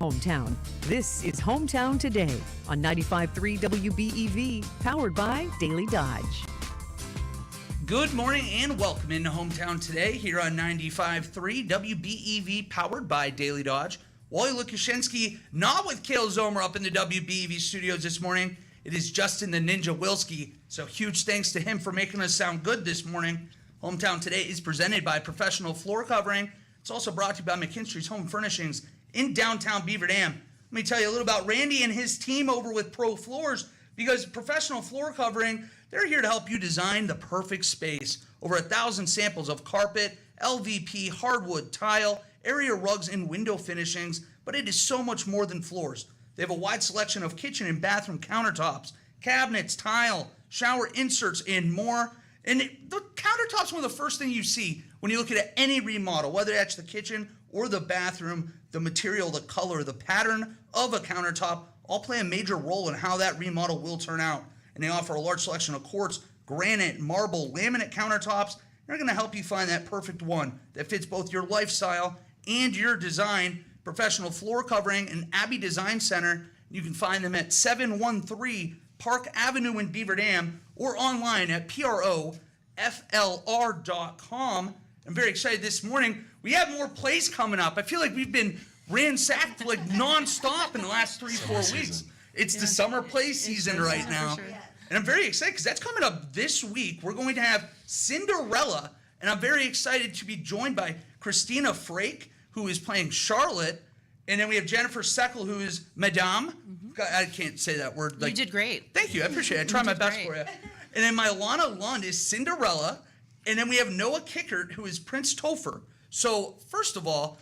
Hometown. This is Hometown Today on 95.3 WBEV, powered by Daily Dodge. Good morning and welcome into Hometown Today here on 95.3 WBEV, powered by Daily Dodge. Wally Lukashinsky, not with Kale Zomer up in the WBEV studios this morning. It is Justin the Ninja Wilski, so huge thanks to him for making us sound good this morning. Hometown Today is presented by Professional Floor Covering. It's also brought to you by McKinstry's Home Furnishings in downtown Beaver Dam. Let me tell you a little about Randy and his team over with Pro Floors, because Professional Floor Covering, they're here to help you design the perfect space. Over 1,000 samples of carpet, LVP, hardwood, tile, area rugs, and window finishings, but it is so much more than floors. They have a wide selection of kitchen and bathroom countertops, cabinets, tile, shower inserts, and more. And the countertop's one of the first things you see when you look at any remodel, whether that's the kitchen or the bathroom. The material, the color, the pattern of a countertop all play a major role in how that remodel will turn out. And they offer a large selection of quartz, granite, marble, laminate countertops. They're going to help you find that perfect one that fits both your lifestyle and your design. Professional Floor Covering and Abbey Design Center. You can find them at 713 Park Avenue in Beaver Dam or online at proflr.com. I'm very excited this morning. We have more plays coming up. I feel like we've been ransacked like nonstop in the last 3-4 weeks. It's the summer play season right now. Sure. And I'm very excited because that's coming up this week. We're going to have Cinderella, and I'm very excited to be joined by Christina Frake, who is playing Charlotte, and then we have Jennifer Seckel, who is Madame. I can't say that word. You did great. Thank you. I appreciate it. I try my best for you. And then my Lana Lund is Cinderella, and then we have Noah Kickert, who is Prince Topher. So first of all,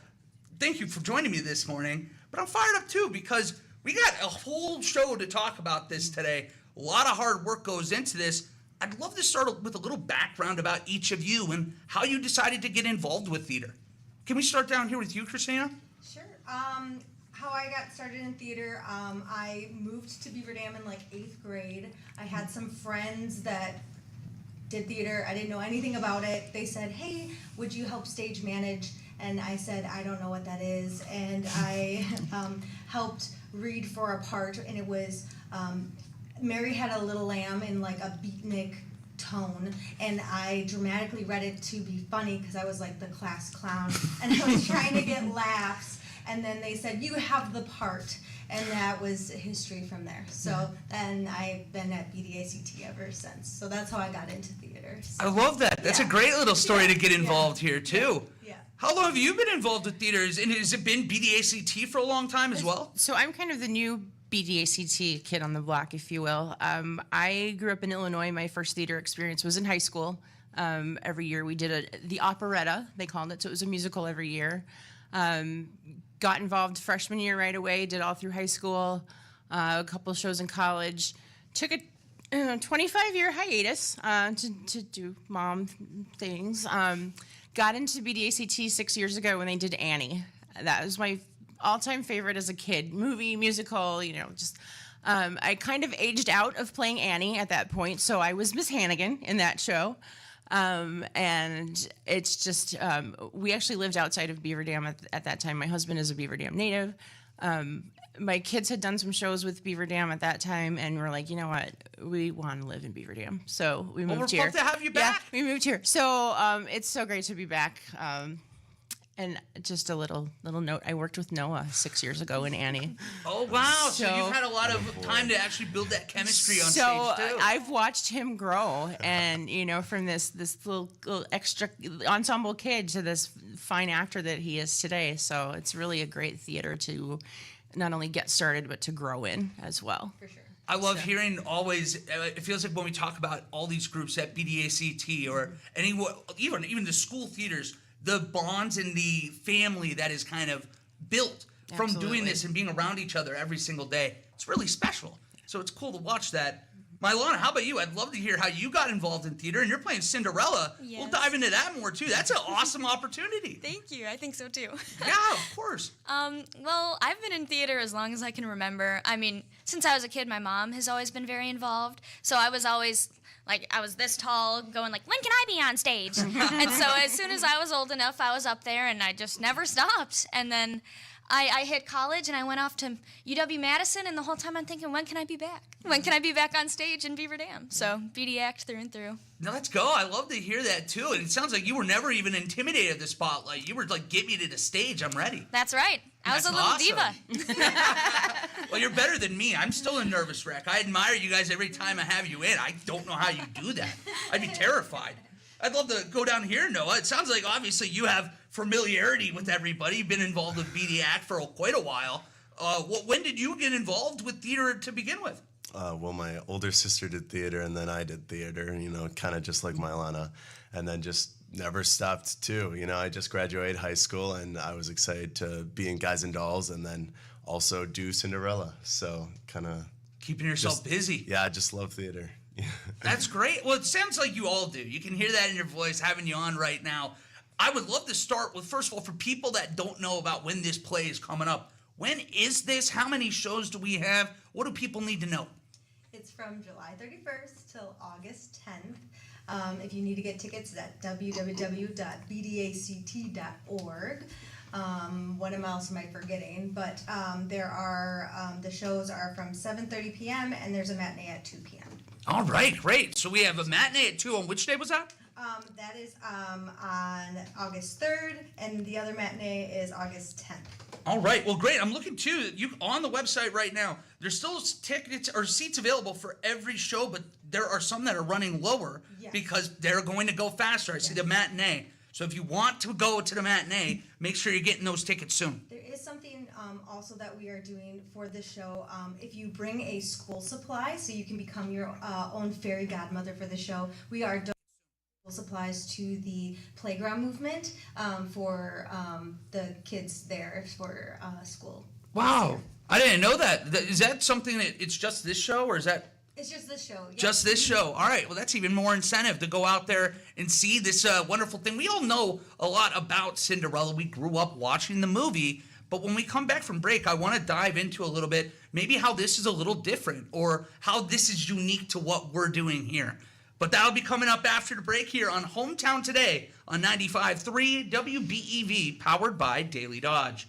thank you for joining me this morning. But I'm fired up too because we got a whole show to talk about this today. A lot of hard work goes into this. I'd love to start with a little background about each of you and how you decided to get involved with theater. Can we start down here with you, Christina? Sure. How I got started in theater, I moved to Beaver Dam in like 8th grade. I had some friends that did theater. I didn't know anything about it. They said, hey, would you help stage manage? And I said, I don't know what that is. And I helped read for a part, and it was Mary Had a Little Lamb in like a beatnik tone, and I dramatically read it to be funny because I was like the class clown, and I was trying to get laughs. And then they said, you have the part. And that was history from there. So then I've been at BDACT ever since. So that's how I got into theater. So, I love that. That's a great little story to get involved here, too. Yeah. How long have you been involved with theater? And has it been BDACT for a long time as well? So I'm kind of the new BDACT kid on the block, if you will. I grew up in Illinois. My first theater experience was in high school. Every year we did the operetta, they called it. So it was a musical every year. Got involved freshman year right away, did all through high school, a couple shows in college. Took a 25-year hiatus to do mom things. Got into BDACT 6 years ago when they did Annie. That was my all-time favorite as a kid. Movie, musical, just... I kind of aged out of playing Annie at that point, so I was Miss Hannigan in that show. And it's just, we actually lived outside of Beaver Dam at that time. My husband is a Beaver Dam native. My kids had done some shows with Beaver Dam at that time, and we're like, you know what, we want to live in Beaver Dam. So we moved here. We're pumped to have you back. Yeah, we moved here. So it's so great to be back. And just a little note, I worked with Noah 6 years ago in Annie. Oh, wow. So you've had a lot of time to actually build that chemistry on stage, too. So I've watched him grow, and, from this little extra ensemble kid to this fine actor that he is today. So it's really a great theater to not only get started, but to grow in as well. For sure. I love hearing always, it feels like when we talk about all these groups at BDACT or even the school theaters, the bonds and the family that is kind of built from doing this and being around each other every single day. It's really special. So it's cool to watch that. Mylana, how about you? I'd love to hear how you got involved in theater, and you're playing Cinderella. Yes. We'll dive into that more, too. That's an awesome opportunity. Thank you. I think so, too. Yeah, of course. Well, I've been in theater as long as I can remember. I mean, since I was a kid, my mom has always been very involved. So I was always like I was this tall, going like, when can I be on stage? And so as soon as I was old enough, I was up there, and I just never stopped. And then I hit college, and I went off to UW-Madison, and the whole time I'm thinking, when can I be back? When can I be back on stage in Beaver Dam? So BDACT through and through. Now, let's go. I love to hear that, too. And it sounds like you were never even intimidated at the spotlight. You were like, get me to the stage. I'm ready. That's right. I was a little diva. Well, you're better than me. I'm still a nervous wreck. I admire you guys every time I have you in. I don't know how you do that. I'd be terrified. I'd love to go down here, Noah. It sounds like, obviously, you have familiarity with everybody. You've been involved with BDACT for quite a while. When did you get involved with theater to begin with? Well, my older sister did theater, and then I did theater, kind of just like Mylana, and then just never stopped too. I just graduated high school, and I was excited to be in Guys and Dolls and then also do Cinderella. So kind of keeping yourself busy. Yeah, I just love theater. That's great. Well, it sounds like you all do. You can hear that in your voice, having you on right now. I would love to start with, first of all, for people that don't know about when this play is coming up. When is this? How many shows do we have? What do people need to know? It's from July 31st till August 10th. If you need to get tickets, it's at www.bdact.org. What else am I forgetting? But there are the shows are from 7:30 p.m. and there's a matinee at 2 p.m. All right, great. So we have a matinee at 2. On which day was that? That is on August 3rd, and the other matinee is August 10th. All right. Well, great. I'm looking too. You on the website right now. There's still tickets or seats available for every show, but there are some that are running lower because they're going to go faster. I see the matinee. So if you want to go to the matinee, make sure you're getting those tickets soon. There is something also that we are doing for this show. If you bring a school supply, so you can become your own fairy godmother for the show, we are donating supplies to the playground movement for the kids there for school. Wow. I didn't know that. Is that something that it's just this show, or is that? It's just this show. Yep. Just this show. All right. Well, that's even more incentive to go out there and see this wonderful thing. We all know a lot about Cinderella. We grew up watching the movie. But when we come back from break, I want to dive into a little bit maybe how this is a little different or how this is unique to what we're doing here. But that'll be coming up after the break here on Hometown Today on 95.3 WBEV, powered by Daily Dodge.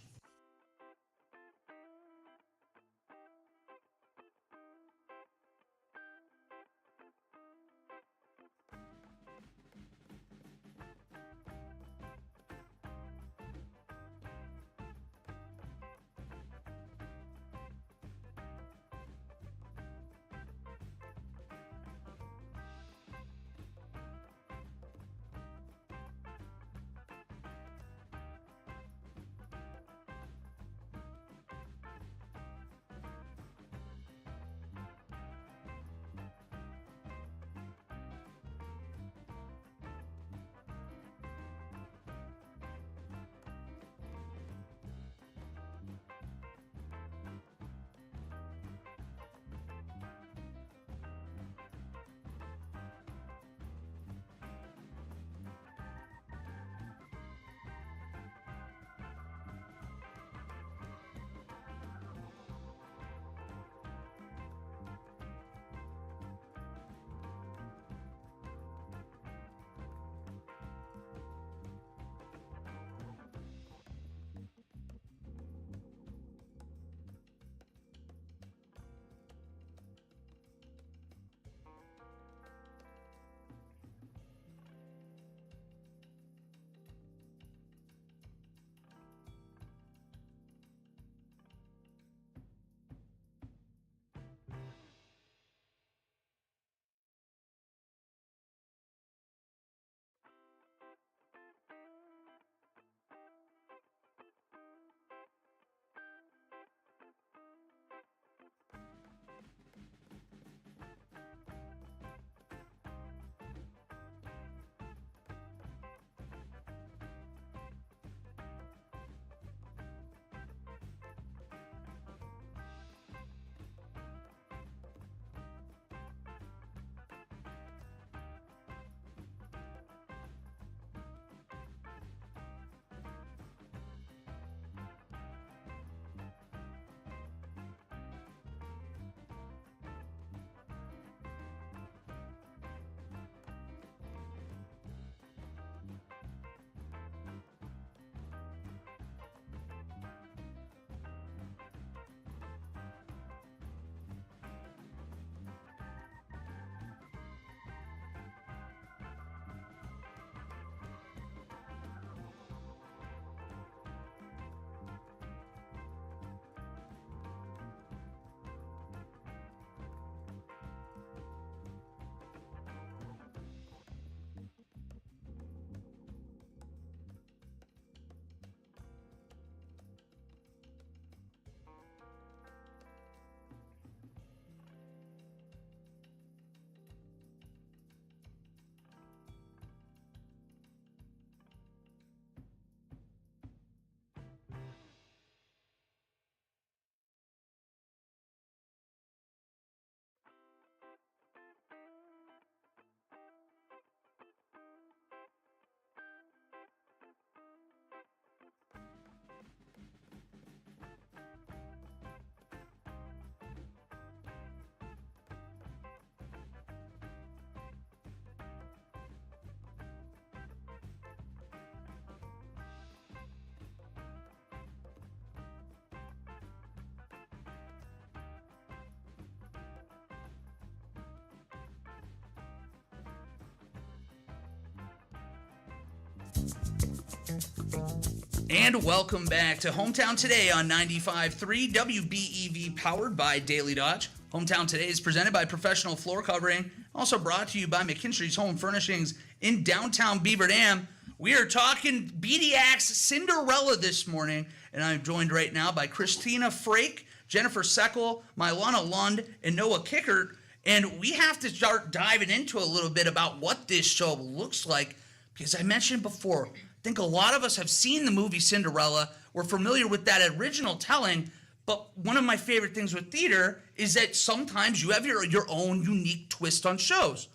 And welcome back to Hometown Today on 95.3 WBEV, powered by Daily Dodge. Hometown Today is presented by Professional Floor Covering, also brought to you by McKinstry's Home Furnishings in downtown Beaver Dam. We are talking BDACT's Cinderella this morning, and I'm joined right now by Christina Frake, Jennifer Seckel, Mylana Lund, and Noah Kickert. And we have to start diving into a little bit about what this show looks like, because I mentioned before, I think a lot of us have seen the movie Cinderella. We're familiar with that original telling, but one of my favorite things with theater is that sometimes you have your own unique twist on shows.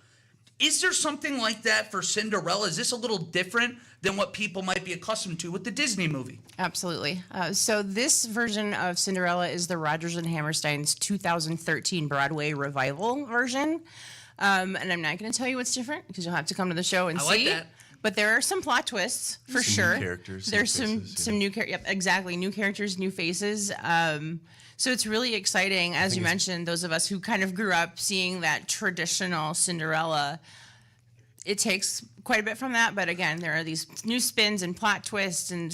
Is there something like that for Cinderella? Is this a little different than what people might be accustomed to with the Disney movie? Absolutely. So this version of Cinderella is the Rodgers and Hammerstein's 2013 Broadway revival version. And I'm not going to tell you what's different because you'll have to come to the show and I see. like that. But there are some plot twists for Some sure. new characters, There's some faces, some new characters. Yep, exactly. New characters, new faces. So it's really exciting, as you mentioned. Those of us who kind of grew up seeing that traditional Cinderella, it takes quite a bit from that. But again, there are these new spins and plot twists, and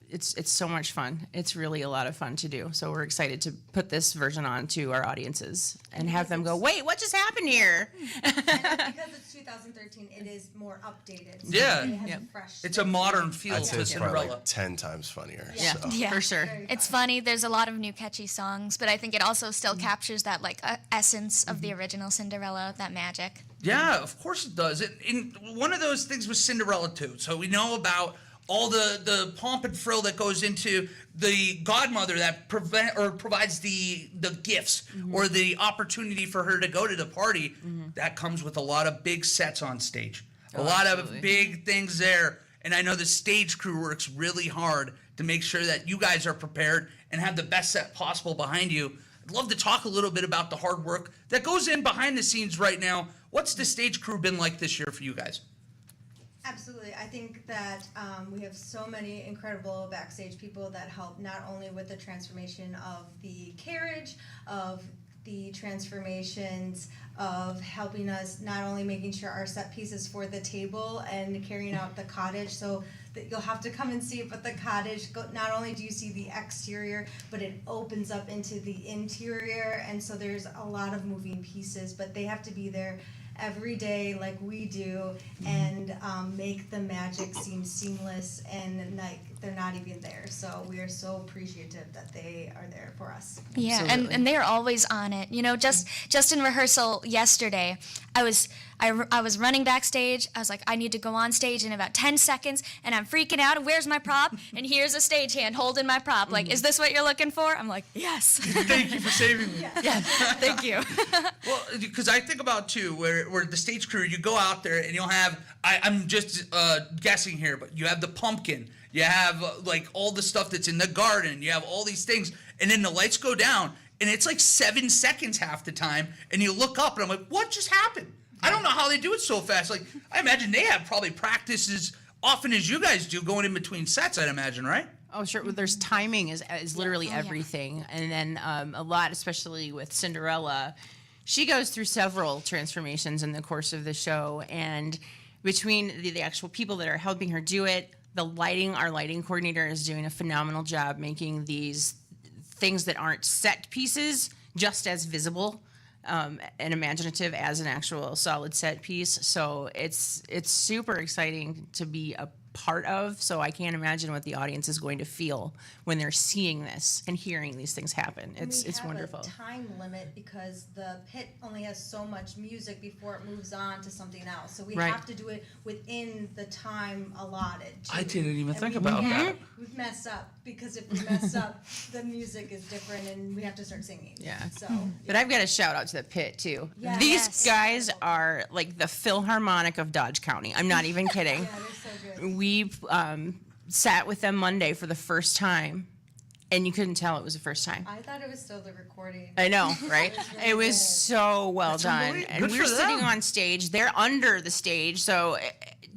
it's so much fun. It's really a lot of fun to do. So we're excited to put this version on to our audiences and have them go, "Wait, what just happened here?" And because it's 2013, it is more updated. So Yeah. it has a fresh It's a modern feel I'd say to it's probably Cinderella. like 10 times funnier. Yeah, So. Yeah. for sure. Very It's fun. funny. There's a lot of new catchy songs, but I think it also still captures that essence of the original Cinderella, that magic. Yeah, of course it does. And one of those things with Cinderella too. So we know about all the pomp and frill that goes into the godmother that provides the gifts or the opportunity for her to go to the party. That comes with a lot of big sets on stage, a lot absolutely. of big things there. And I know the stage crew works really hard to make sure that you guys are prepared and have the best set possible behind you. I'd love to talk a little bit about the hard work that goes in behind the scenes right now. What's the stage crew been like this year for you guys? Absolutely. I think that we have so many incredible backstage people that help not only with the transformation of the carriage, of the transformations, of helping us not only making sure our set pieces for the table and carrying out the cottage, so that you'll have to come and see it, but the cottage, not only do you see the exterior, but it opens up into the interior, and so there's a lot of moving pieces, but they have to be there every day like we do and make the magic seem seamless and like they're not even there. So we are so appreciative that they are there for us. Yeah, Absolutely. and they are always on it. You know, just in rehearsal yesterday, I was running backstage. I was like, I need to go on stage in about 10 seconds, and I'm freaking out. Where's my prop? And here's a stagehand holding my prop. Like, is this what you're looking for? I'm like, yes. Thank you for saving me. Yeah, thank you. Well, because I think about too, where the stage crew, you go out there and you'll have, I'm just guessing here, but you have the pumpkin, you have like all the stuff that's in the garden, you have all these things, and then the lights go down, and it's like 7 seconds half the time, and you look up, and I'm like, what just happened? I don't know how they do it so fast. Like, I imagine they have probably practice as often as you guys do going in between sets, I'd imagine, right? Oh, sure. Well, there's timing is literally everything. And then a lot, especially with Cinderella, she goes through several transformations in the course of the show. And between the actual people that are helping her do it, the lighting, our lighting coordinator is doing a phenomenal job making these things that aren't set pieces just as visible and imaginative as an actual solid set piece. So it's super exciting to be a part of. So I can't imagine what the audience is going to feel when they're seeing this and hearing these things happen. It's wonderful. We have a time limit because the pit only has so much music before it moves on to something else. So we Right. have to do it within the time allotted. I didn't even think we- about that. We've messed up because if we mess up, the music is different and we have to start singing. Yeah. So. But I've got a shout out to the pit too. Yes. These Yes. guys are like the Philharmonic of Dodge County. I'm not even kidding. Yeah, they're so good. We sat with them Monday for the first time, and you couldn't tell it was the first time. I thought it was still the recording. I know, right? really It was good. so well done. unbelievable. And Good we're for sitting them. on stage. They're under the stage. So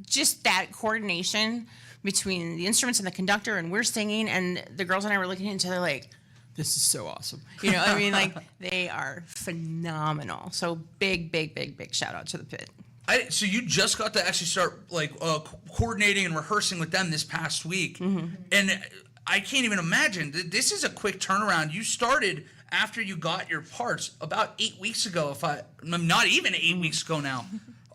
just that coordination between the instruments and the conductor, and we're singing, and the girls and I were looking at each other like, this is so awesome. You know, I mean, like, they are phenomenal. So big shout out to the pit. So you just got to actually start like coordinating and rehearsing with them this past week, and I can't even imagine. This is a quick turnaround. You started after you got your parts about 8 weeks ago. Not even 8 weeks ago now.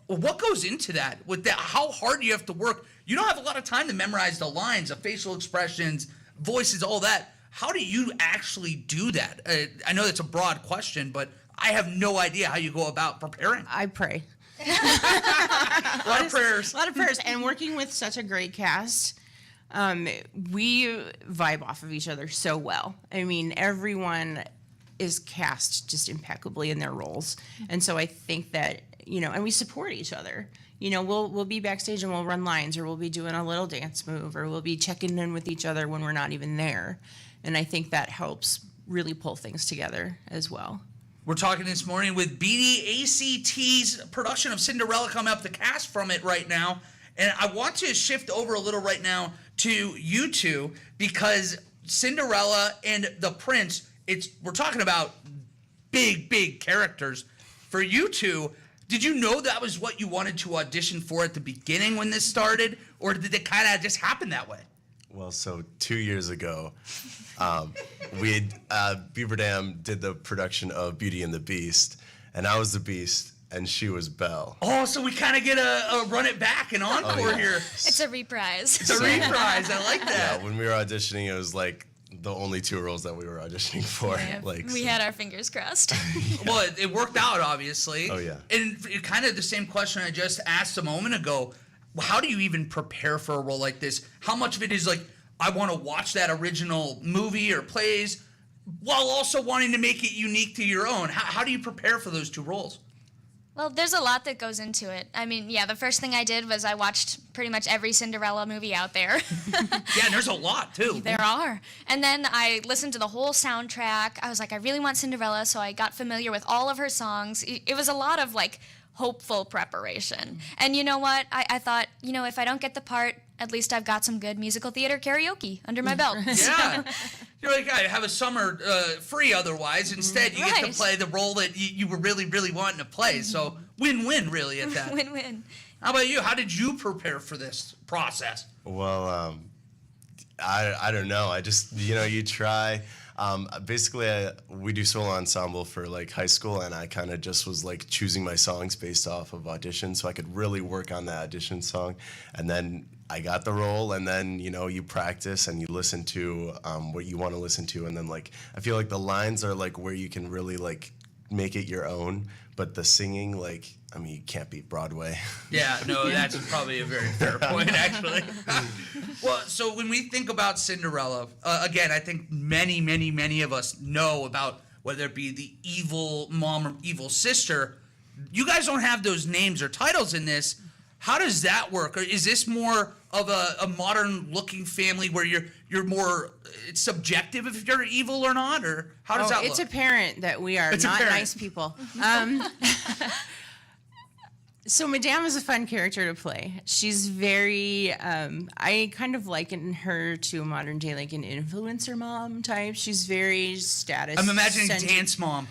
What goes into that? With that, how hard do you have to work? You don't have a lot of time to memorize the lines, the facial expressions, voices, all that. How do you actually do that? I know that's a broad question, but I have no idea how you go about preparing. I pray. A lot of prayers. A lot of prayers. And working with such a great cast, we vibe off of each other so well. I mean, everyone is cast just impeccably in their roles. And so I think that, and we support each other. We'll be backstage and we'll run lines, or we'll be doing a little dance move, or we'll be checking in with each other when we're not even there. And I think that helps really pull things together as well. We're talking this morning with BDACT's production of Cinderella coming up, the cast from it right now. And I want to shift over a little right now to you two, because Cinderella and the Prince, we're talking about big characters. For you two, did you know that was what you wanted to audition for at the beginning when this started, or did it kind of just happen that way? Well, so 2 years ago, Beaver Dam did the production of Beauty and the Beast, and I was the Beast, and she was Belle. Oh, so we kind of get a run it back, an encore here. It's a reprise. It's a reprise. I like that. Yeah, when we were auditioning, it was like the only 2 roles that we were auditioning for. Yeah, we so. had our fingers crossed. Well, it worked out, obviously. Oh, yeah. And kind of the same question I just asked a moment ago. How do you even prepare for a role like this? How much of it is like, I want to watch that original movie or plays, while also wanting to make it unique to your own? How do you prepare for those 2 roles? Well, there's a lot that goes into it. I mean, yeah, the first thing I did was I watched pretty much every Cinderella movie out there. Yeah, and there's a lot, too. There are. And then I listened to the whole soundtrack. I was like, I really want Cinderella, so I got familiar with all of her songs. It was a lot of, like, hopeful preparation. And you know what? I thought, if I don't get the part, at least I've got some good musical theater karaoke under my belt. Yeah. You're like, I have a summer free otherwise. Instead, you get to play the role that you were really, really wanting to play. So win-win, really, at that. Win-win. How about you? How did you prepare for this process? Well, I don't know. I just, you try. Basically, we do solo ensemble for like high school, and I kind of just was like choosing my songs based off of auditions, so I could really work on the audition song. And then I got the role, and then you practice and you listen to what you want to listen to, and then like I feel like the lines are like where you can really like make it your own, but the singing, like, I mean, you can't beat Broadway. Yeah, no, that's probably a very fair point, actually. Well, so when we think about Cinderella, again, I think many of us know about whether it be the evil mom or evil sister. You guys don't have those names or titles in this. How does that work? Or is this more of a modern-looking family where you're more, it's subjective if you're evil or not? Or how does that look? It's apparent that we are not nice people. So Madame is a fun character to play. She's very, I kind of liken her to a modern day, like an influencer mom type. She's very status. I'm imagining dance mom.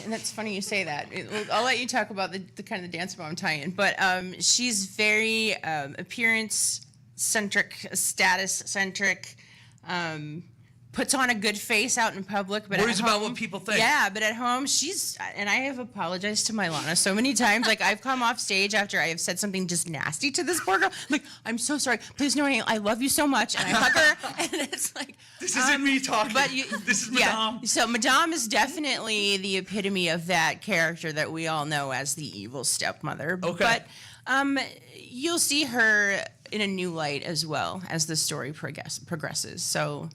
And that's funny you say that. I'll let you talk about the kind of dance mom tie-in, but she's very appearance-centric, status-centric, puts on a good face out in public, but worries about what people think. Yeah, but at home, and I have apologized to Mylana so many times. Like, I've come off stage after I have said something just nasty to this poor girl. Like, I'm so sorry. Please know I love you so much. And I hug her, and it's like... This isn't me talking. But this is Madame. Yeah. So Madame is definitely the epitome of that character that we all know as the evil stepmother. Okay. But you'll see her in a new light as well as the story progresses. So...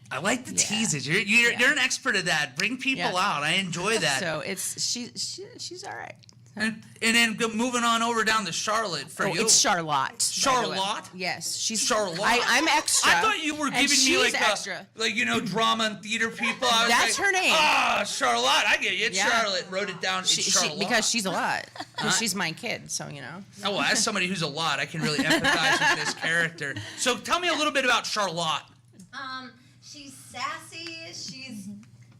I like the teases. You're an expert at that. Bring people out. I enjoy that. So she's all right. And then moving on over down to Charlotte for you. It's Charlotte. Charlotte? Yes, she's Charlotte. I'm extra. I thought you were giving me like extra. Drama and theater people. That's her name. Ah, Charlotte. I get you. It's Charlotte. Wrote it down. It's Charlotte. Because she's a lot. She's my kid, so Oh, well, as somebody who's a lot, I can really empathize with this character. So tell me a little bit about Charlotte. She's sassy, she's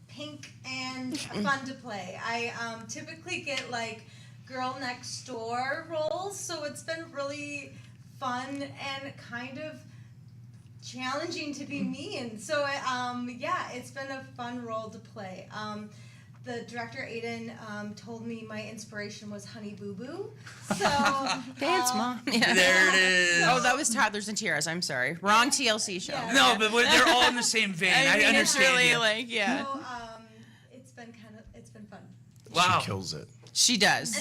pink and fun to play. I typically get like girl next door roles, so it's been really fun and kind of challenging to be me. And so, yeah, it's been a fun role to play. The director, Aiden, told me my inspiration was Honey Boo Boo. So Dance, Mom. Yeah. There it is. Oh, that was Toddlers and Tiaras. I'm sorry. Wrong TLC show. Yeah. No, but they're all in the same vein. I mean, it's understand really you. like, yeah. So, it's been fun. Wow. She kills it. She does.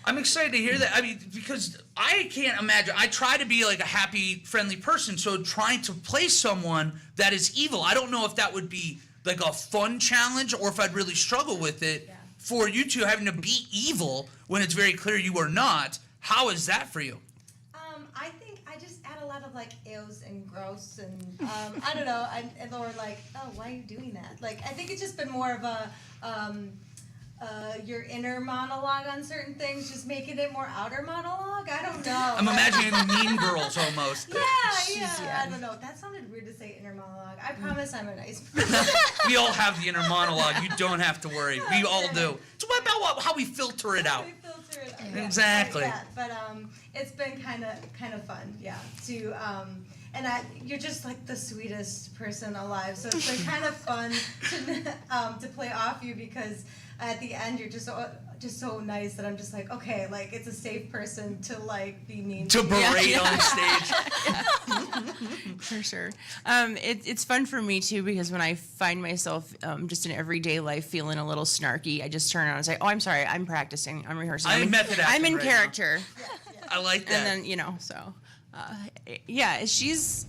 I'm excited to hear that. I mean, because I can't imagine. I try to be like a happy, friendly person, so trying to play someone that is evil, I don't know if that would be like a fun challenge or if I'd really struggle with it. Yeah. For you two having to be evil when it's very clear you are not, how is that for you? I think I just add a lot of like ews and gross and I don't know. And or like, oh, why are you doing that? Like, I think it's just been more of a your inner monologue on certain things, just making it more outer monologue. I don't know. I'm imagining Mean Girls almost. Yeah. I don't know. That sounded weird to say inner monologue. I promise I'm a nice person. We all have the inner monologue. You don't have to worry. We all do. It's about how we filter it out. We filter it out. Exactly. Yeah, but it's been kind of fun. Yeah. To and you're just like the sweetest person alive. So it's been kind of fun to play off you because at the end you're just so nice that I'm just like, okay, like it's a safe person to like be mean To berate Yeah. on stage. For sure. It's fun for me too because when I find myself just in everyday life feeling a little snarky, I just turn around and say, "Oh, I'm sorry, I'm practicing, I'm rehearsing, I'm method acting I'm in right now." character." I like that. And then yeah, she's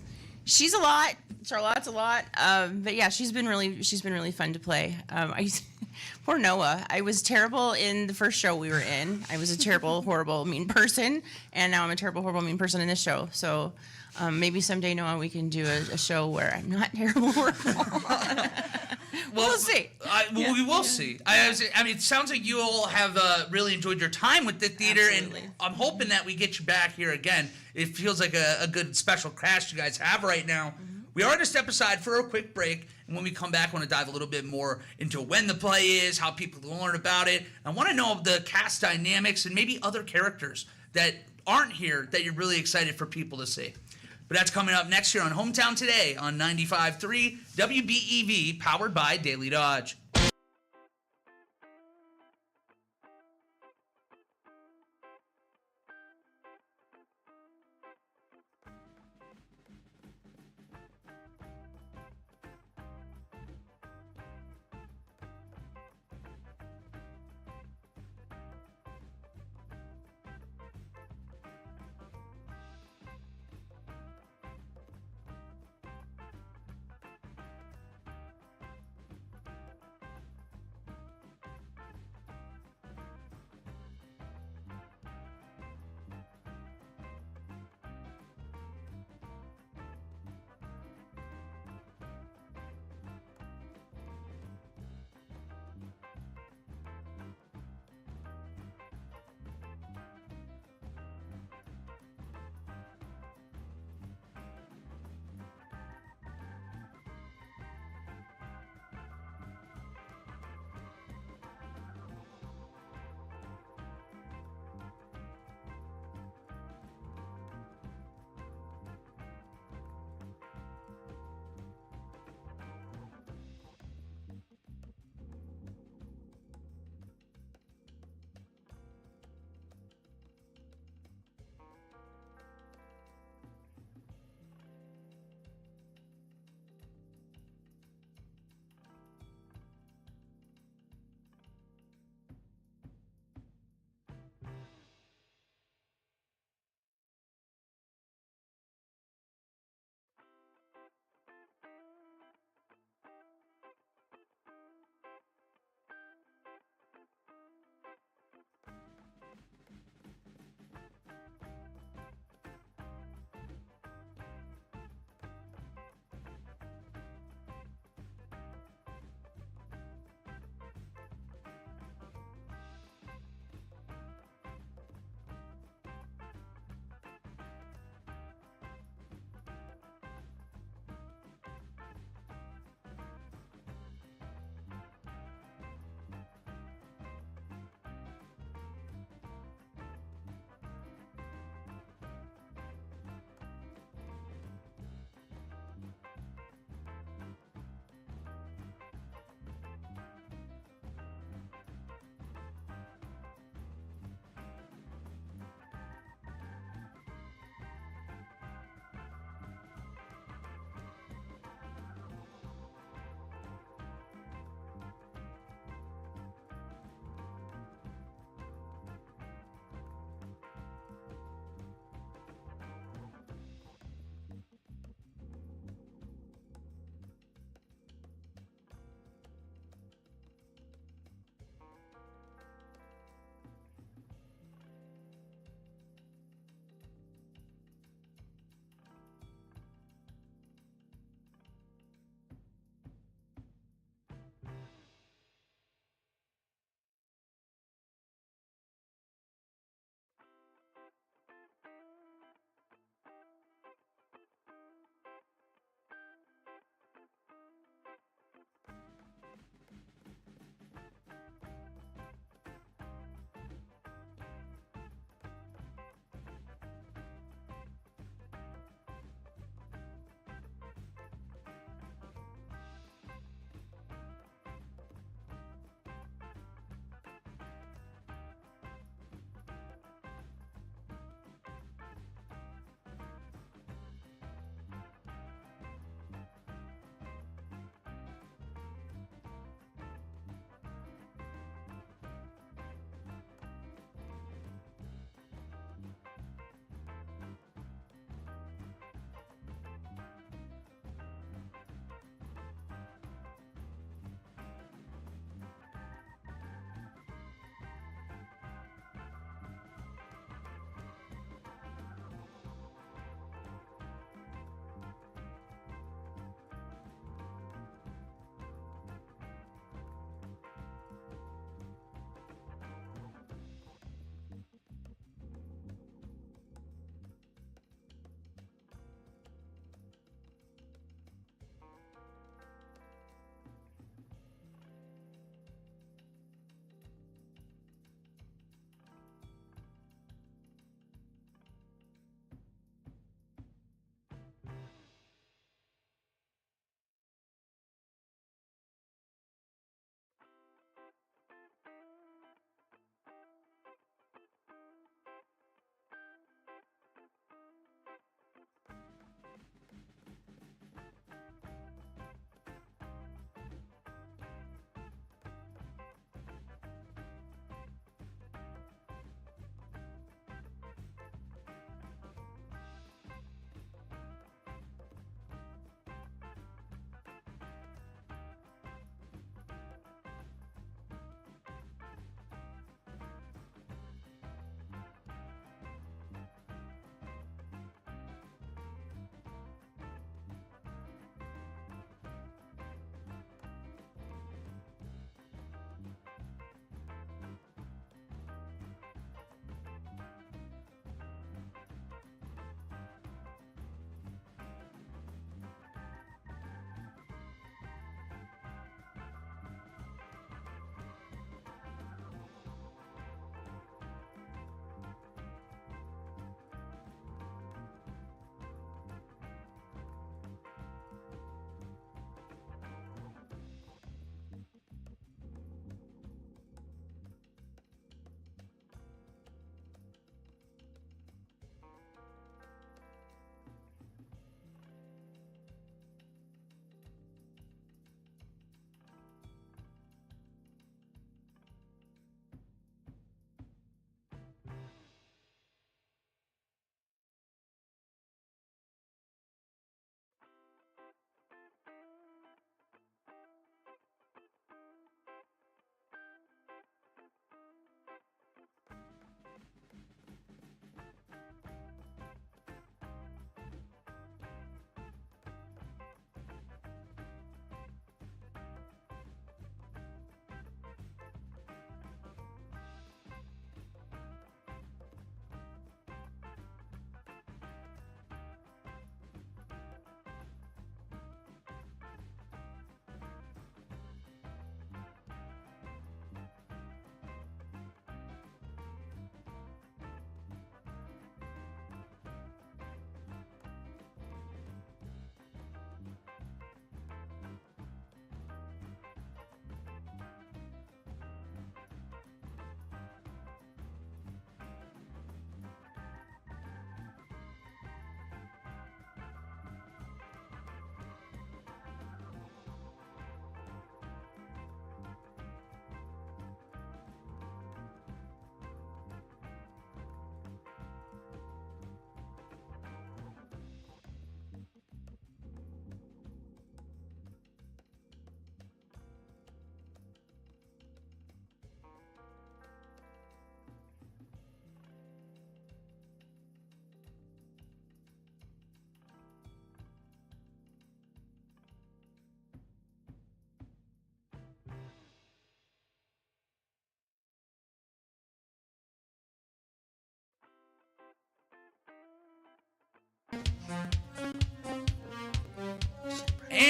a lot. Charlotte's a lot. But yeah, she's been really fun to play. Poor Noah. I was terrible in the first show we were in. I was a terrible, horrible, mean person, and now I'm a terrible, horrible, mean person in this show. So maybe someday, Noah, we can do a show where I'm not terrible, horrible. We'll see. We will see. I mean, it sounds like you all have really enjoyed your time with the theater, Absolutely. and I'm hoping that we get you back here again. It feels like a good special cast you guys have right now. Mm-hmm. We are going to step aside for a quick break, and when we come back, I want to dive a little bit more into when the play is, how people can learn about it. I want to know the cast dynamics and maybe other characters that aren't here that you're really excited for people to see. But that's coming up next year on Hometown Today on 95.3 WBEV, powered by Daily Dodge.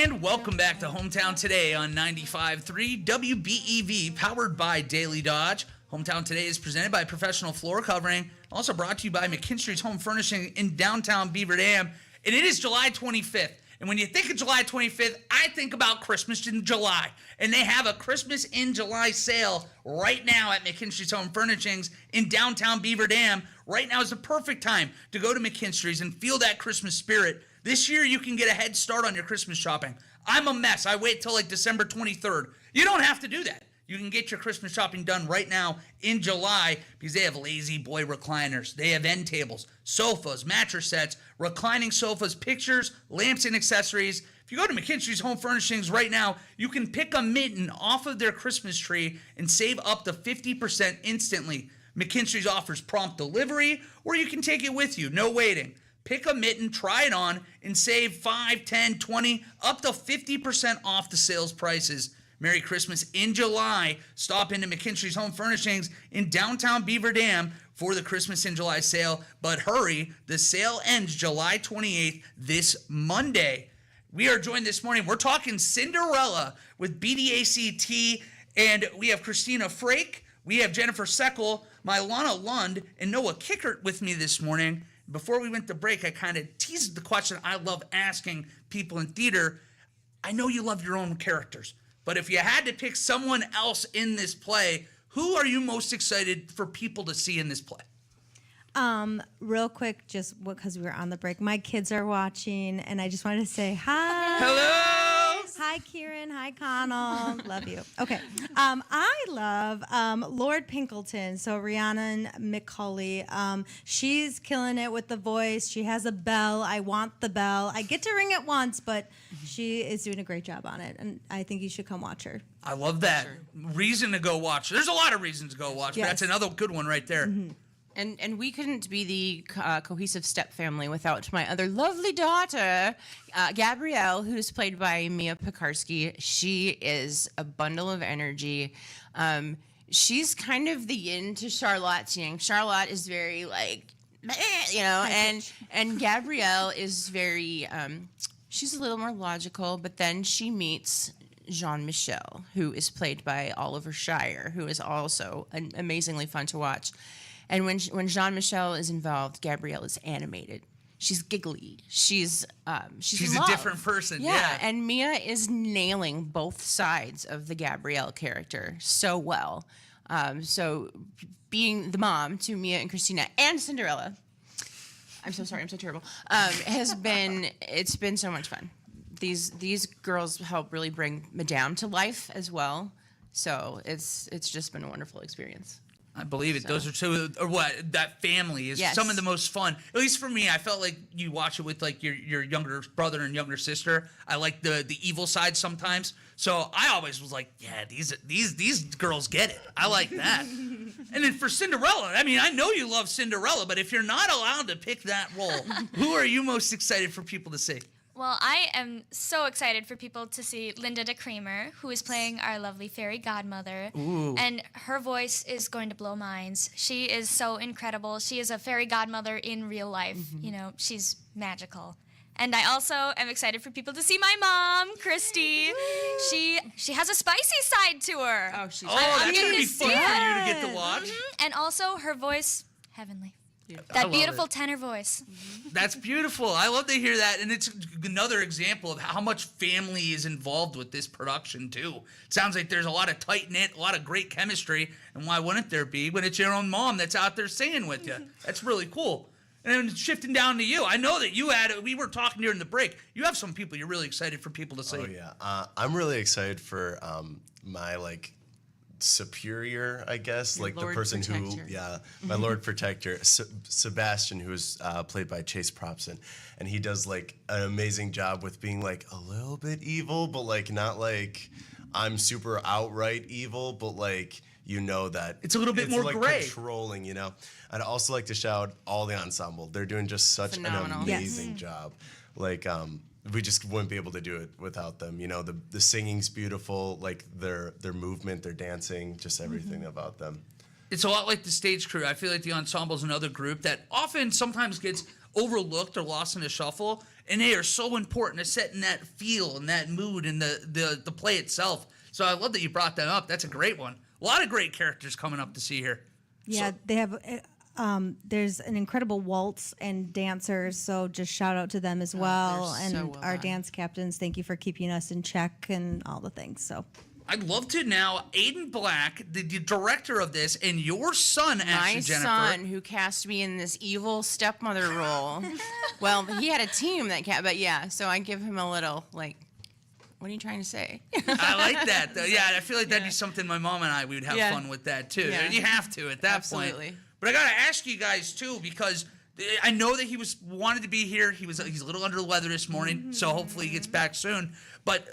And welcome back to Hometown Today on 95.3 WBEV, powered by Daily Dodge. Hometown Today is presented by Professional Floor Covering, also brought to you by McKinstry's Home Furnishing in downtown Beaver Dam. And it is July 25th. And when you think of July 25th, I think about Christmas in July. And they have a Christmas in July sale right now at McKinstry's Home Furnishings in downtown Beaver Dam. Right now is the perfect time to go to McKinstry's and feel that Christmas spirit. This year, you can get a head start on your Christmas shopping. I'm a mess. I wait till like December 23rd. You don't have to do that. You can get your Christmas shopping done right now in July because they have lazy boy recliners. They have end tables, sofas, mattress sets, reclining sofas, pictures, lamps, and accessories. If you go to McKinstry's Home Furnishings right now, you can pick a mitten off of their Christmas tree and save up to 50% instantly. McKinstry's offers prompt delivery, or you can take it with you, no waiting. Pick a mitten, try it on, and save 5, 10, 20, up to 50% off the sales prices. Merry Christmas in July. Stop into McKinstry's Home Furnishings in downtown Beaver Dam for the Christmas in July sale. But hurry, the sale ends July 28th, this Monday. We are joined this morning. We're talking Cinderella with BDACT, and we have Christina Frake, we have Jennifer Seckel, Mylana Lund, and Noah Kickert with me this morning. Before we went to break, I kind of teased the question I love asking people in theater. I know you love your own characters, but if you had to pick someone else in this play, who are you most excited for people to see in this play? Real quick, just because we were on the break, my kids are watching, and I just wanted to say hi. Hello! Hi, Kieran. Hi, Connell. Love you. Okay. I love Lord Pinkleton. So Rhiannon McCauley. She's killing it with the voice. She has a bell. I want the bell. I get to ring it once, but she is doing a great job on it, and I think you should come watch her. I love that. Reason to go watch. There's a lot of reasons to go watch, but that's another good one right there. Mm-hmm. And we couldn't be the cohesive step family without my other lovely daughter, Gabrielle, who's played by Mia Pekarsky. She is a bundle of energy. She's kind of the yin to Charlotte's yang. Charlotte is very like, and Gabrielle is very, she's a little more logical, but then she meets Jean-Michel, who is played by Oliver Shire, who is also amazingly fun to watch. And when Jean-Michel is involved, Gabrielle is animated. She's giggly. She's a different person. Yeah. And Mia is nailing both sides of the Gabrielle character so well. So being the mom to Mia and Christina and Cinderella, I'm so sorry, I'm so terrible, it's been so much fun. These girls help really bring Madame to life as well. So it's just been a wonderful experience. I believe it. Those are two, or what? That family is some of the most fun. At least for me, I felt like you watch it with like your younger brother and younger sister. I like the evil side sometimes. So I always was like, yeah, these girls get it. I like that. And then for Cinderella, I mean, I know you love Cinderella, but if you're not allowed to pick that role, who are you most excited for people to see? Well, I am so excited for people to see Linda de Kramer, who is playing our lovely fairy godmother. Ooh. And her voice is going to blow minds. She is so incredible. She is a fairy godmother in real life. Mm-hmm. You know, she's magical. And I also am excited for people to see my mom, Christy. She has a spicy side to her. Oh, she's that's going to be fun for you to get to watch. Mm-hmm. And also her voice, heavenly. I That love beautiful it. tenor voice. That's beautiful. I love to hear that. And it's another example of how much family is involved with this production, too. It sounds like there's a lot of tight-knit, a lot of great chemistry. And why wouldn't there be when it's your own mom that's out there singing with you? That's really cool. And then shifting down to you, I know that we were talking during the break, you have some people you're really excited for people to see. Oh, yeah. I'm really excited for my, superior, I guess, Your like Lord the person Protector. my Lord Protector, Sebastian, who's played by Chase Propson, and he does like an amazing job with being like a little bit evil, but like not like I'm super outright evil, but like that it's a little bit more like gray, controlling. I'd also like to shout all the ensemble. They're doing just such Phenomenal. an amazing job. We just wouldn't be able to do it without them. The singing's beautiful, like their movement, their dancing, just everything about them. It's a lot like the stage crew. I feel like the ensemble's another group that often sometimes gets overlooked or lost in the shuffle. and they are so important to setting that feel and that mood and the play itself. So I love that you brought that up. That's a great one. A lot of great characters coming up to see here. Yeah, they have. There's an incredible waltz and dancers, so just shout out to them as well. they're And so well our done. dance captains, thank you for keeping us in check and all the things. So I'd love to now, Aiden Black, the director of this, and your son, My actually, Jennifer. son, who cast me in this evil stepmother role. Well, he had a team that cast, but yeah, so I give him a little, like, what are you trying to say? I like that, though. Yeah, I feel like that'd be something my mom and I, we would have Yeah. fun with that, too. Yeah. You have to at that Absolutely. point. But I got to ask you guys, too, because I know that he wanted to be here. He's a little under the weather this morning, so hopefully he gets back soon. But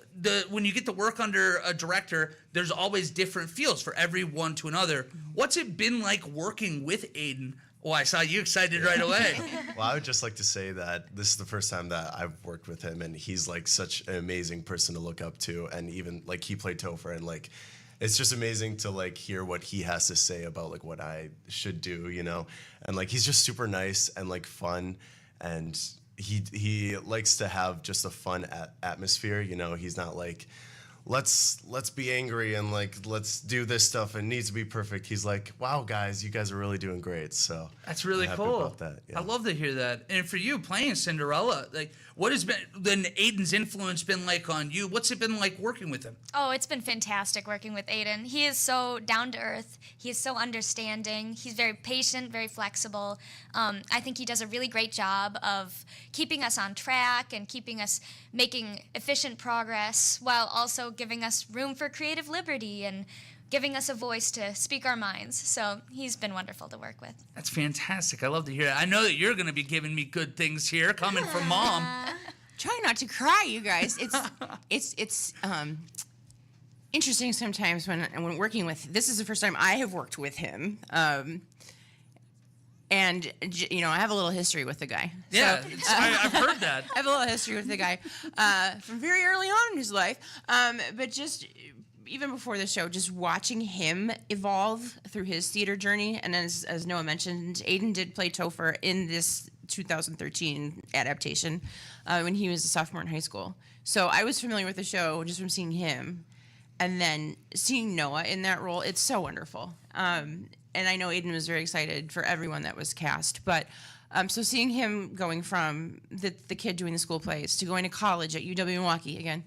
when you get to work under a director, there's always different feels for every one to another. What's it been like working with Aiden? Oh, I saw you excited right away. Well, I would just like to say that this is the first time that I've worked with him, and he's like such an amazing person to look up to. And even like he played Topher, and like it's just amazing to like hear what he has to say about like what I should do, you know. And like he's just super nice and like fun, and he likes to have just a fun atmosphere, you know. He's not like let's be angry and like let's do this stuff and needs to be perfect. He's like, wow, guys, you guys are really doing great. So That's really I'm happy cool. about that, yeah. I love to hear that. And for you, playing Cinderella, like, what has been then Aiden's influence been like on you? What's it been like working with him? Oh, it's been fantastic working with Aiden. He is so down to earth. He is so understanding. He's very patient, very flexible. I think he does a really great job of keeping us on track and keeping us making efficient progress while also giving us room for creative liberty and giving us a voice to speak our minds. So he's been wonderful to work with. That's fantastic. I love to hear it. I know that you're going to be giving me good things here coming from Mom. Try not to cry, you guys. It's interesting sometimes when working with. This is the first time I have worked with him, and you know I have a little history with the guy. Yeah, So, I've heard that. I have a little history with the guy from very early on in his life, but just even before the show, just watching him evolve through his theater journey. And as Noah mentioned, Aiden did play Topher in this 2013 adaptation when he was a sophomore in high school. So I was familiar with the show just from seeing him. And then seeing Noah in that role, it's so wonderful. And I know Aiden was very excited for everyone that was cast. But so seeing him going from the kid doing the school plays to going to college at UW Milwaukee, again,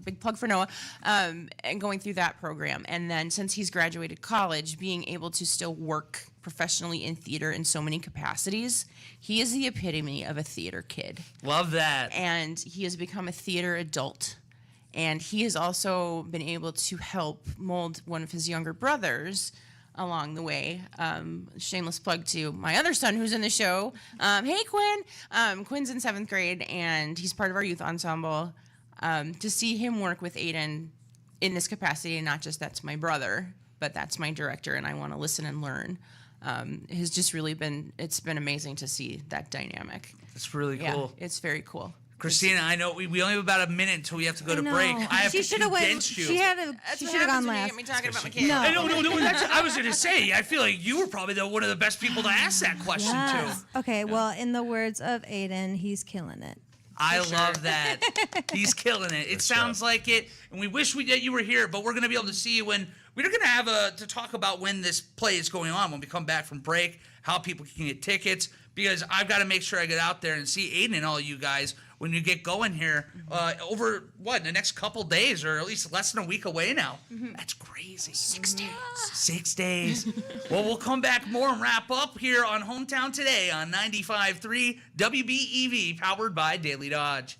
big plug for Noah, and going through that program. And then since he's graduated college, being able to still work professionally in theater in so many capacities, he is the epitome of a theater kid. Love that. And he has become a theater adult. And he has also been able to help mold one of his younger brothers along the way. Shameless plug to my other son who's in the show. Hey, Quinn. Quinn's in 7th grade, and he's part of our youth ensemble. To see him work with Aiden in this capacity, and not just that's my brother, but that's my director, and I want to listen and learn, has just really it's been amazing to see that dynamic. It's really Yeah, cool. it's very cool. Christina, I know we only have about a minute until we have to go to I know. break. I have She to should have went. condense you. She should have gone when you last. get me talking about my kids. No. No. I was going to say, I feel like you were probably one of the best people to ask that question Yes. to. Okay. Well, in the words of Aiden, he's killing it. I love that. He's killing it. It sounds like it, and we wish that you were here, but we're going to be able to see you when we're going to have to talk about when this play is going on when we come back from break, how people can get tickets, because I've got to make sure I get out there and see Aiden and all you guys when you get going here over the next couple days, or at least less than a week away now. That's crazy. 6 days. 6 days. Well, we'll come back more and wrap up here on Hometown Today on 95.3 WBEV, powered by Daily Dodge.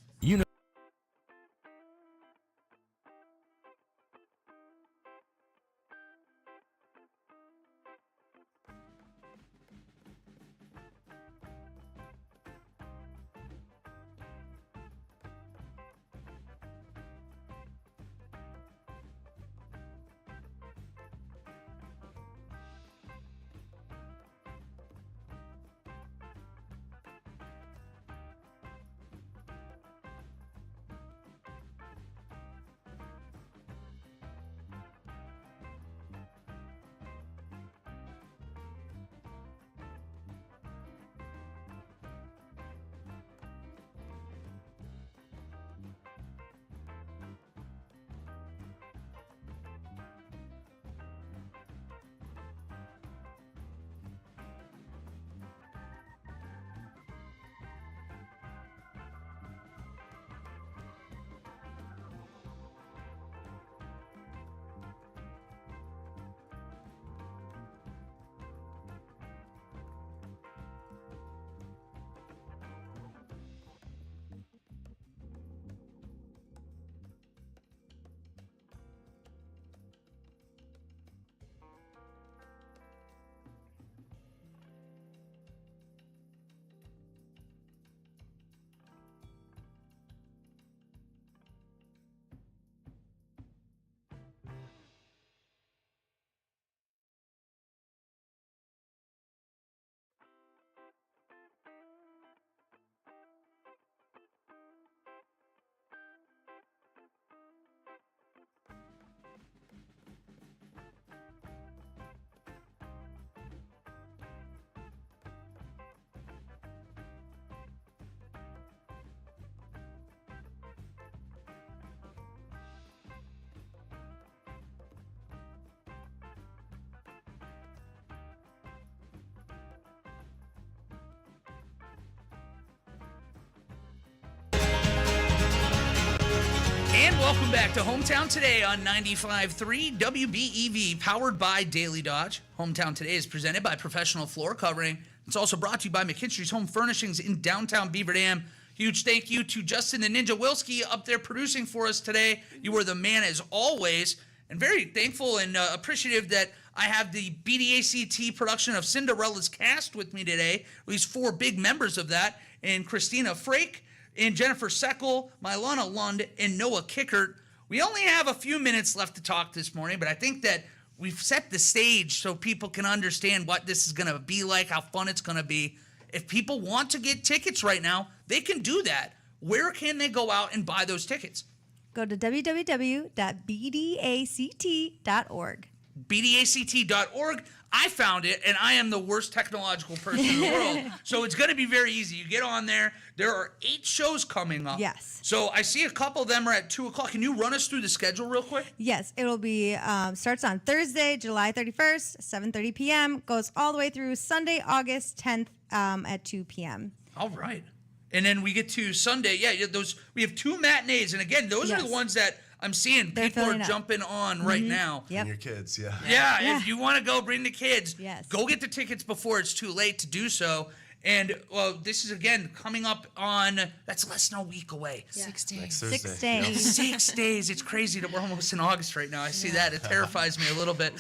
Welcome back to Hometown Today on 95.3 WBEV, powered by Daily Dodge. Hometown Today is presented by Professional Floor Covering. It's also brought to you by McKinstry's Home Furnishings in downtown Beaver Dam. Huge thank you to Justin the Ninja Wilski up there producing for us today. You were the man as always, and very thankful and appreciative that I have the BDACT production of Cinderella's cast with me today. At least 4 big members of that, and Christina Frake, and Jennifer Seckel, Mylana Lund, and Noah Kickert. We only have a few minutes left to talk this morning, but I think that we've set the stage so people can understand what this is going to be like, how fun it's going to be. If people want to get tickets right now, they can do that. Where can they go out and buy those tickets? Go to www.bdact.org. BDACT.org. I found it, and I am the worst technological person in the world. So it's going to be very easy. You get on there. There are 8 shows coming up. Yes. So I see a couple of them are at 2 o'clock. Can you run us through the schedule real quick? Yes, it will be starts on Thursday, July 31st, 7:30 p.m. Goes all the way through Sunday, August 10th at 2 p.m. All right. And then we get to Sunday. Yeah, those we have 2 matinees. And again, those are the ones that I'm seeing people are jumping on right now. Yep. And your kids, yeah. Yeah, if you want to go bring the kids, Yes. go get the tickets before it's too late to do so. And this is, again, coming up on, that's less than a week away. 6 days. Next Thursday. 6 days. 6 days. It's crazy that we're almost in August right now. I see that. It terrifies me a little bit.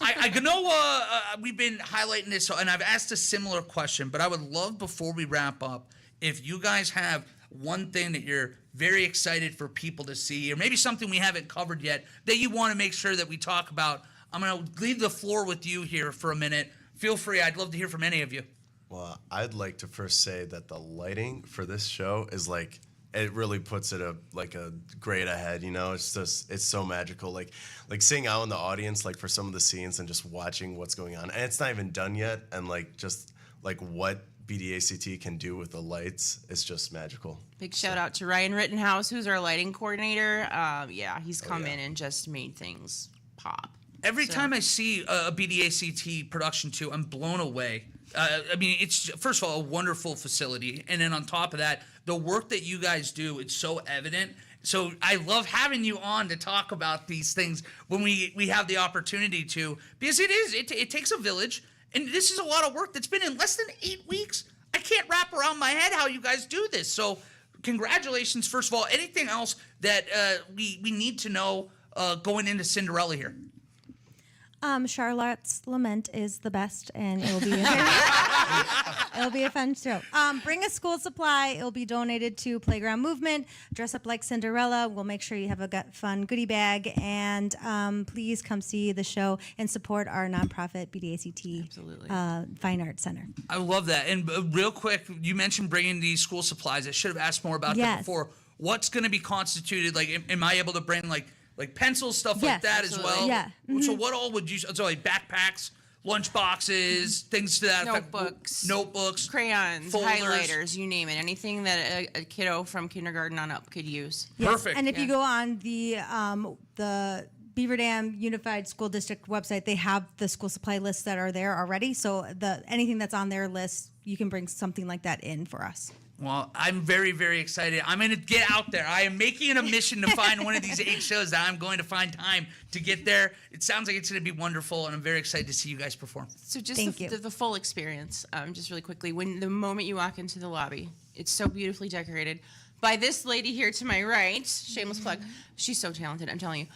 I know we've been highlighting this, and I've asked a similar question, but I would love, before we wrap up, if you guys have one thing that you're very excited for people to see, or maybe something we haven't covered yet that you want to make sure that we talk about. I'm going to leave the floor with you here for a minute. Feel free. I'd love to hear from any of you. Well, I'd like to first say that the lighting for this show is like, it really puts it a grade ahead, you know. It's just, it's so magical, like seeing out in the audience, like for some of the scenes, and just watching what's going on, and it's not even done yet, and like just like what BDACT can do with the lights, it's just magical. Big shout out to Ryan Rittenhouse, who's our lighting coordinator. He's come in and just made things pop. Every time I see a BDACT production too, I'm blown away. I mean, it's, first of all, a wonderful facility. And then on top of that, the work that you guys do, it's so evident. So I love having you on to talk about these things when we have the opportunity to, because it takes a village. And this is a lot of work that's been in less than 8 weeks. I can't wrap around my head how you guys do this. So congratulations, first of all. Anything else that we need to know going into Cinderella here? Charlotte's Lament is the best, and it'll be it'll be a fun show. Bring a school supply. It'll be donated to Playground Movement. Dress up like Cinderella. We'll make sure you have a fun goodie bag, and please come see the show and support our nonprofit BDACT Fine Arts Center. I love that. And real quick, you mentioned bringing these school supplies. I should have asked more about that before. What's going to be constituted? Like, am I able to bring like pencils, stuff like that as well? Yeah. So what all would you? So like backpacks, lunch boxes, things to that effect. Notebooks, crayons, folders. highlighters, you name it. Anything that a kiddo from kindergarten on up could use. Yes. Perfect. And if you go on the Beaver Dam Unified School District website, they have the school supply lists that are there already. So anything that's on their list, you can bring something like that in for us. Well, I'm very, very excited. I'm going to get out there. I am making it a mission to find one of these 8 shows that I'm going to find time to get there. It sounds like it's going to be wonderful, and I'm very excited to see you guys perform. So just the full experience, just really quickly, when the moment you walk into the lobby, it's so beautifully decorated by this lady here to my right, shameless plug, she's so talented, I'm telling you,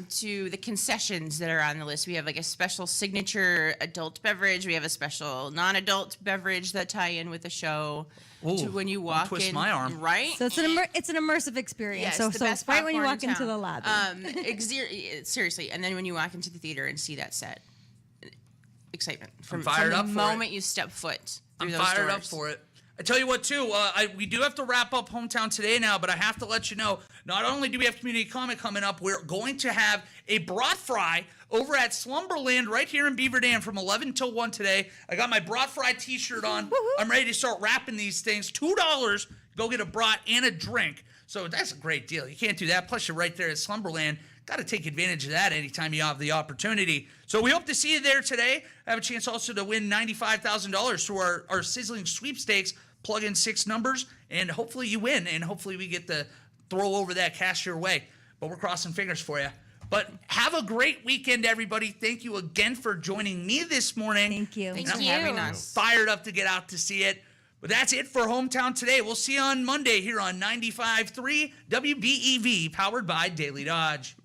to the concessions that are on the list. We have like a special signature adult beverage. We have a special non-adult beverage that tie in with the show. Ooh, to when you walk twist in, my arm. Right? So it's an immersive experience. Yes, so right when you walk into the lobby. Seriously, and then when you walk into the theater and see that set, excitement from the moment you step foot through those doors. I'm fired up for it. I tell you what, too, we do have to wrap up Hometown Today now, but I have to let you know, not only do we have Community Comic coming up, we're going to have a brat fry over at Slumberland right here in Beaver Dam from 11 till 1 today. I got my brat fry t-shirt on. I'm ready to start wrapping these things. $2, go get a brat and a drink. So that's a great deal. You can't do that. Plus, you're right there at Slumberland. Got to take advantage of that anytime you have the opportunity. So we hope to see you there today. I have a chance also to win $95,000 through our sizzling sweepstakes. Plug in 6 numbers, and hopefully you win, and hopefully we get the throw over that cash your way. But we're crossing fingers for you. But have a great weekend, everybody. Thank you again for joining me this morning. Thank you. Thanks for you. having us. Fired up to get out to see it. But that's it for Hometown Today. We'll see you on Monday here on 95.3 WBEV, powered by Daily Dodge.